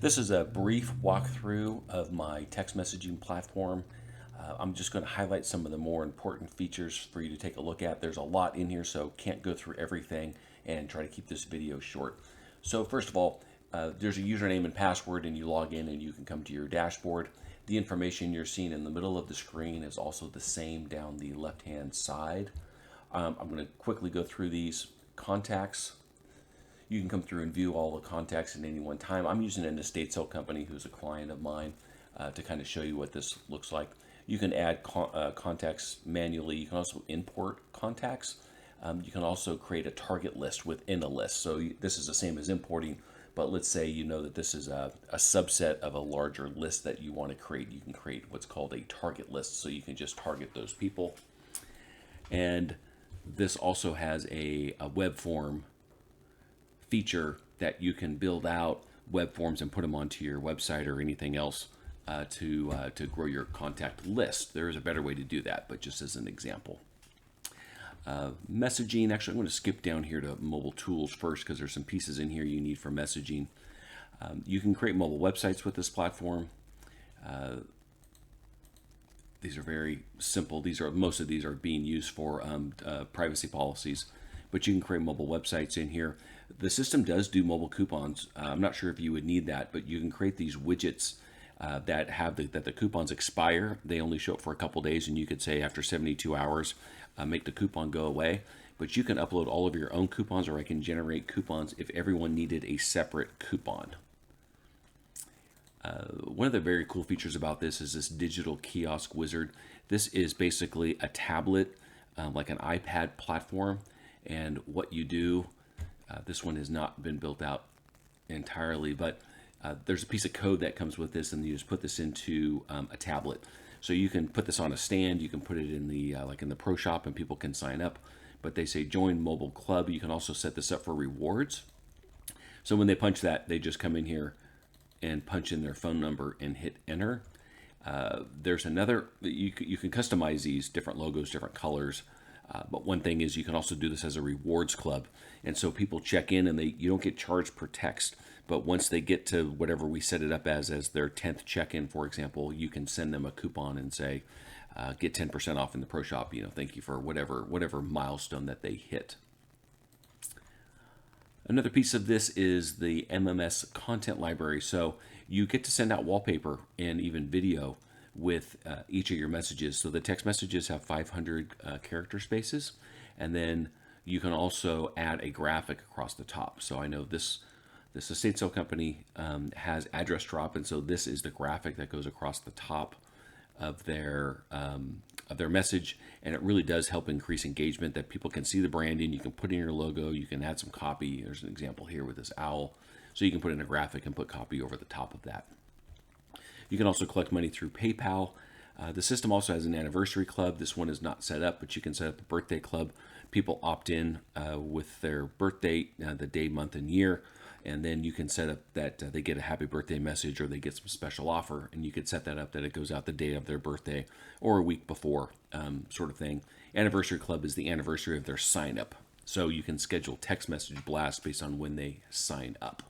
This is a brief walkthrough of my text messaging platform. I'm just going to highlight some of the more important features for you to take a look at. There's a lot in here, so can't go through everything and try to keep this video short. So first of all, there's a username and password, and you log in and you can come to your dashboard. The information you're seeing in the middle of the screen is also the same down the left-hand side. I'm going to quickly go through these contacts. You can come through and view all the contacts at any one time. I'm using an estate sale company who's a client of mine to kind of show you what this looks like. You can add contacts manually. You can also import contacts. You can also create a target list within a list. So this is the same as importing, but let's say you know that this is a subset of a larger list that you want to create. You can create what's called a target list, so you can just target those people. And this also has a web form feature that you can build out web forms and put them onto your website or anything else to grow your contact list. There is a better way to do that, but just as an example. Messaging, actually I'm going to skip down here to mobile tools first because there's some pieces in here you need for messaging. You can create mobile websites with this platform. These are very simple. Most of these are being used for privacy policies, but you can create mobile websites in here. The system does do mobile coupons. I'm not sure if you would need that, but you can create these widgets that the coupons expire. They only show up for a couple days, and you could say after 72 hours, make the coupon go away. But you can upload all of your own coupons, or I can generate coupons if everyone needed a separate coupon. One of the very cool features about this is this digital kiosk wizard. This is basically a tablet, like an iPad platform. And what you do, this one has not been built out entirely, but there's a piece of code that comes with this, and you just put this into a tablet. So you can put this on a stand, you can put it in the like in the pro shop, and people can sign up. But they say join mobile club. You can also set this up for rewards. So when they punch that, they just come in here and punch in their phone number and hit enter. There's another, you can customize these different logos, different colors. But one thing is you can also do this as a rewards club. And so people check in and you don't get charged per text. But once they get to whatever we set it up as their 10th check-in, for example, you can send them a coupon and say, get 10% off in the pro shop. Thank you for whatever milestone that they hit. Another piece of this is the MMS content library. So you get to send out wallpaper and even video with each of your messages. So the text messages have 500 character spaces, and then you can also add a graphic across the top. So I know this estate sale company has address drop, and so this is the graphic that goes across the top of their message, and it really does help increase engagement, that people can see the branding. You can put in your logo, you can add some copy. There's an example here with this owl, so you can put in a graphic and put copy over the top of that. You can also collect money through PayPal. The system also has an anniversary club. This one is not set up, but you can set up a birthday club. People opt in with their birthday, the day, month, and year, and then you can set up that they get a happy birthday message, or they get some special offer, and you could set that up that it goes out the day of their birthday or a week before, sort of thing. Anniversary club is the anniversary of their sign up, so you can schedule text message blasts based on when they sign up.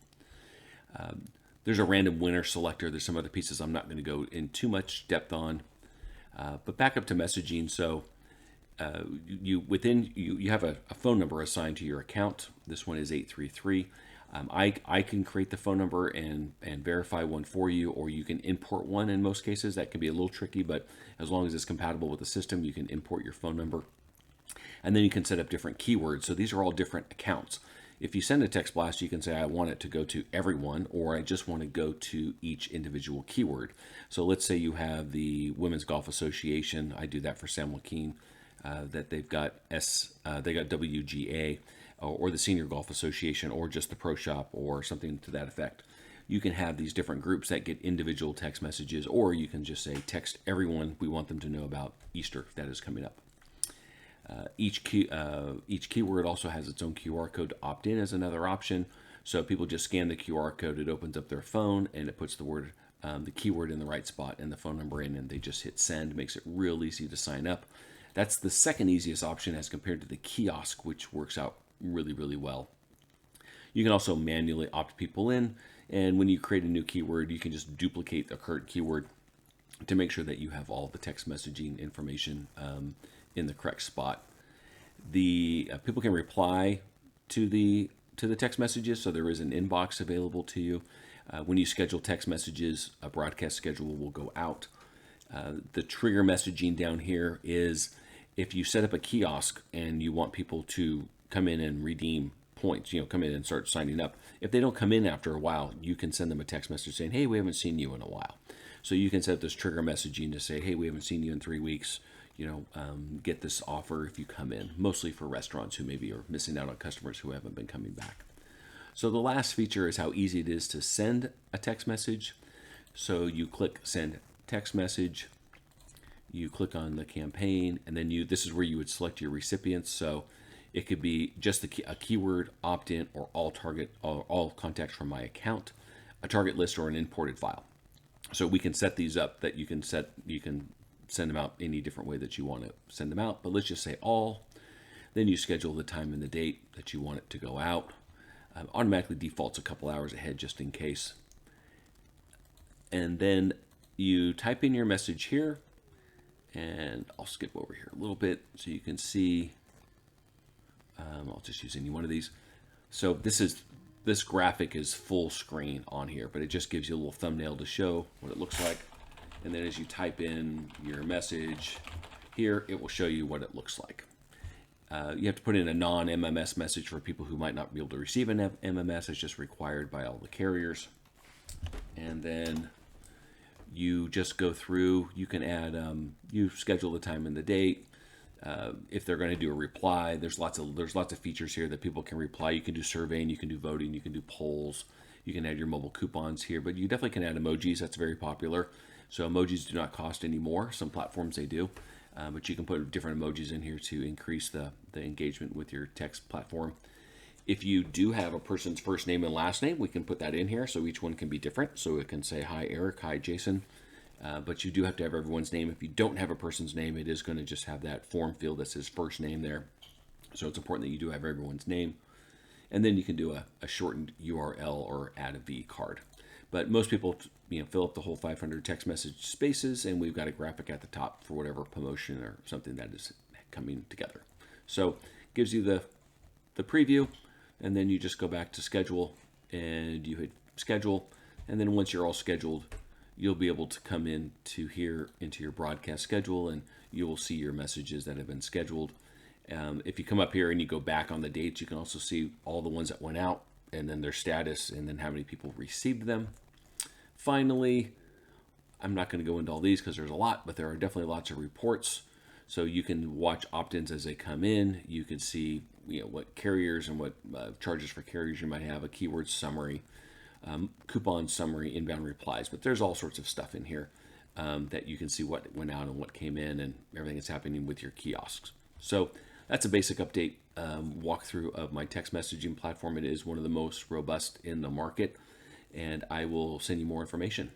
There's a random winner selector. There's some other pieces I'm not going to go in too much depth on, but back up to messaging. So you have a phone number assigned to your account. This one is 833. I can create the phone number and verify one for you, or you can import one in most cases. That can be a little tricky, but as long as it's compatible with the system, you can import your phone number. And then you can set up different keywords. So these are all different accounts. If you send a text blast, you can say, I want it to go to everyone, or I just want to go to each individual keyword. So let's say you have the Women's Golf Association. I do that for San Joaquin, that they've got they got WGA, or the Senior Golf Association, or just the Pro Shop, or something to that effect. You can have these different groups that get individual text messages, or you can just say, text everyone. We want them to know about Easter that is coming up. Each keyword also has its own QR code to opt in as another option. So people just scan the QR code, it opens up their phone, and it puts the keyword in the right spot and the phone number in, and they just hit send. Makes it real easy to sign up. That's the second easiest option as compared to the kiosk, which works out really, really well. You can also manually opt people in, and when you create a new keyword, you can just duplicate the current keyword to make sure that you have all the text messaging information in the correct spot. The people can reply to the text messages, so there is an inbox available to you. When you schedule text messages, a broadcast schedule will go out. The trigger messaging down here is if you set up a kiosk and you want people to come in and redeem points, come in and start signing up. If they don't come in after a while, you can send them a text message saying, hey, we haven't seen you in a while. So you can set up this trigger messaging to say, hey, we haven't seen you in 3 weeks. Get this offer if you come in, mostly for restaurants who maybe are missing out on customers who haven't been coming back. So the last feature is how easy it is to send a text message. So you click send text message, you click on the campaign, and then this is where you would select your recipients. So it could be just a keyword opt-in or all contacts from my account, a target list, or an imported file. So we can set these up that you can send them out any different way that you want to send them out, but let's just say all. Then you schedule the time and the date that you want it to go out. Automatically defaults a couple hours ahead just in case. And then you type in your message here, and I'll skip over here a little bit so you can see. I'll just use any one of these. So this graphic is full screen on here, but it just gives you a little thumbnail to show what it looks like. And then as you type in your message here, it will show you what it looks like. You have to put in a non-MMS message for people who might not be able to receive an MMS. It's just required by all the carriers. And then you just go through, you can add, you schedule the time and the date. If they're going to do a reply, there's lots of features here that people can reply. You can do surveying, you can do voting, you can do polls, you can add your mobile coupons here, but you definitely can add emojis. That's very popular. So emojis do not cost any more. Some platforms they do, but you can put different emojis in here to increase the engagement with your text platform. If you do have a person's first name and last name, we can put that in here. So each one can be different. So it can say, hi, Eric, hi, Jason. But you do have to have everyone's name. If you don't have a person's name, it is going to just have that form field that says first name there. So it's important that you do have everyone's name. And then you can do a shortened URL or add a V card. But most people fill up the whole 500 text message spaces, and we've got a graphic at the top for whatever promotion or something that is coming together. So it gives you the preview, and then you just go back to schedule, and you hit schedule. And then once you're all scheduled, you'll be able to come into your broadcast schedule, and you will see your messages that have been scheduled. If you come up here and you go back on the dates, you can also see all the ones that went out, and then their status, and then how many people received them. Finally, I'm not going to go into all these because there's a lot, but there are definitely lots of reports. So you can watch opt-ins as they come in. You can see what carriers and what charges for carriers you might have, a keyword summary, coupon summary, inbound replies. But there's all sorts of stuff in here that you can see what went out and what came in and everything that's happening with your kiosks. So that's a basic update walkthrough of my text messaging platform. It is one of the most robust in the market, and I will send you more information.